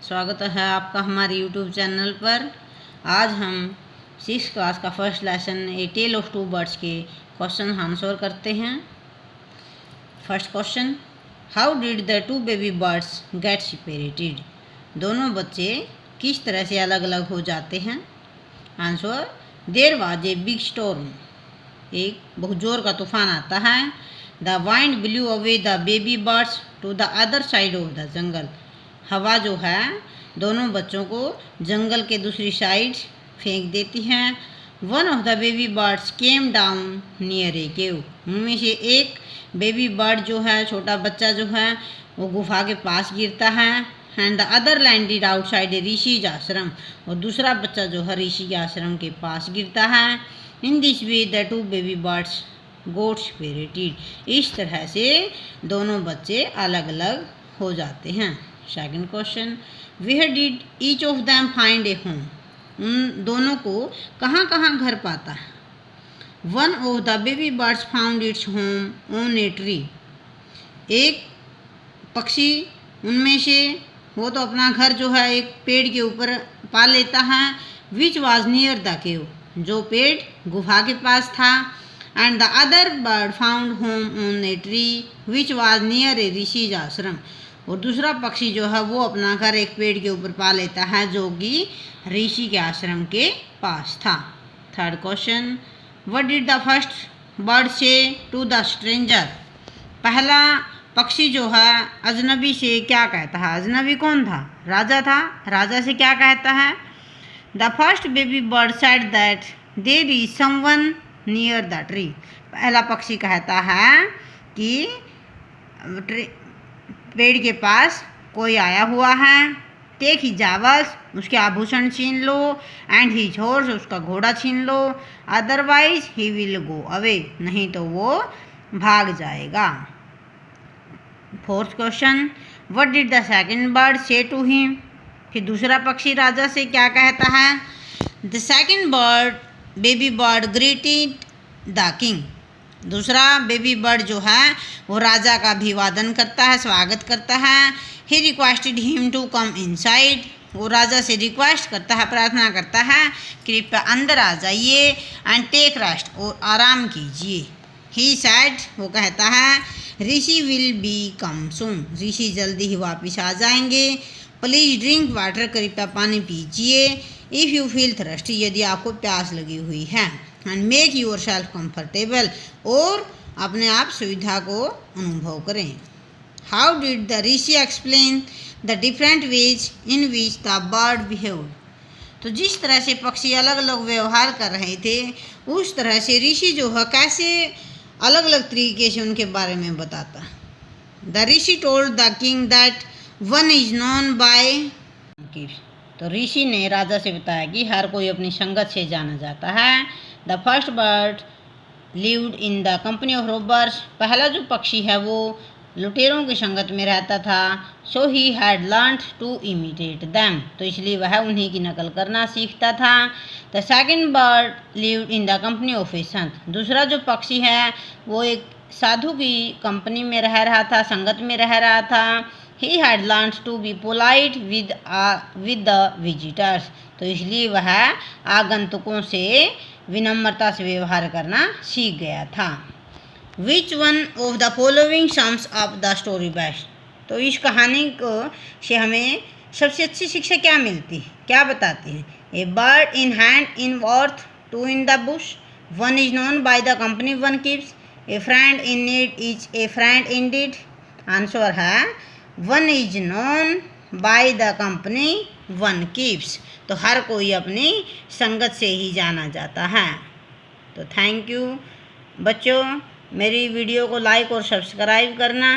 स्वागत है आपका हमारे YouTube चैनल पर। आज हम 6th क्लास का first lesson a tale of two birds के क्वेश्चन आंसर करते हैं। First question, how did the two baby birds get separated? दोनों बच्चे किस तरह से अलग अलग हो जाते हैं? Answer, there was a big storm. एक बहुत जोर का तूफान आता है। The wind blew away the baby birds to the other side of the jungle. हवा जो है दोनों बच्चों को जंगल के दूसरी साइड फेंक देती है। One of the baby birds came down near a cave. उनमें से एक बेबी बर्ड जो है, छोटा बच्चा जो है, वो गुफा के पास गिरता है। And the other landed outside a rishi's ashram. और दूसरा बच्चा जो है ऋषि के आश्रम के पास गिरता है। In this way the two baby birds got separated. इस तरह से दोनों बच्चे अलग अलग हो जाते हैं। Second question, where did each of them find a home? उन दोनों को कहाँ कहाँ घर पाता है? One of the baby birds found its home on a tree. एक पक्षी उनमें से वो तो अपना घर जो है एक पेड़ के ऊपर पा लेता है। Which was near the cave, जो पेड़ गुफा के पास था। And the other bird found home on a tree which was near ए ऋषिज आश्रम। और दूसरा पक्षी जो है वो अपना घर एक पेड़ के ऊपर पा लेता है जो कि ऋषि के आश्रम के पास था। Third question, what did the first bird say to the stranger? पहला पक्षी जो है अजनबी से क्या कहता है? अजनबी कौन था? राजा था। राजा से क्या कहता है? The first baby bird said that there is someone near the tree. पहला पक्षी कहता है कि पेड़ के पास कोई आया हुआ है। टेक ही जावस, उसके आभूषण छीन लो। एंड ही हॉर्स, उसका घोड़ा छीन लो। Otherwise he will go away, नहीं तो वो भाग जाएगा। Fourth question, what did the second bird say to him? फिर दूसरा पक्षी राजा से क्या कहता है? The second bird baby bird greeted the king. दूसरा बेबी बर्ड जो है वो राजा का अभिवादन करता है, स्वागत करता है। He requested him to come inside. वो राजा से रिक्वेस्ट करता है, प्रार्थना करता है, कृपया अंदर आ जाइए। एंड टेक रेस्ट, और आराम कीजिए। ही सैड, वो कहता है, ऋषि विल बी कम सून। ऋषि जल्दी ही वापिस आ जाएंगे। प्लीज ड्रिंक वाटर, कृपया पानी पीजिए। इफ़ यू फील थर्स्टी, यदि आपको प्यास लगी हुई है। And make yourself comfortable, और अपने आप सुविधा को अनुभव करें। How did the rishi explain the different ways in which the bird behaved? तो जिस तरह से पक्षी अलग अलग व्यवहार कर रहे थे, उस तरह से ऋषि जो है कैसे अलग अलग तरीके से उनके बारे में बताता। The Rishi told the king that one is known bye. तो ऋषि ने राजा से बताया कि हर कोई अपनी संगत से जाना जाता है। The first bird lived in the company of robbers. पहला जो पक्षी है वो लुटेरों की संगत में रहता था। So he had learned to imitate them, तो इसलिए वह उन्हीं की नकल करना सीखता था। The second bird lived in the company of a sant. दूसरा जो पक्षी है वो एक साधु की कंपनी में रह रहा था, संगत में रह रहा था। He had learned to be polite with the visitors, तो इसलिए वह आगंतुकों से विनम्रता से व्यवहार करना सीख गया था। Which one of the following sums up the story best? तो इस कहानी को से हमें सबसे अच्छी शिक्षा क्या मिलती है, क्या बताती है? A bird in hand in worth two in the bush. One is known by the company one keeps. A friend in need is a friend in deed. Answer है one is known by the company one keeps. तो हर कोई अपनी संगत से ही जाना जाता है। तो थैंक यू बच्चों, मेरी वीडियो को लाइक और सब्सक्राइब करना।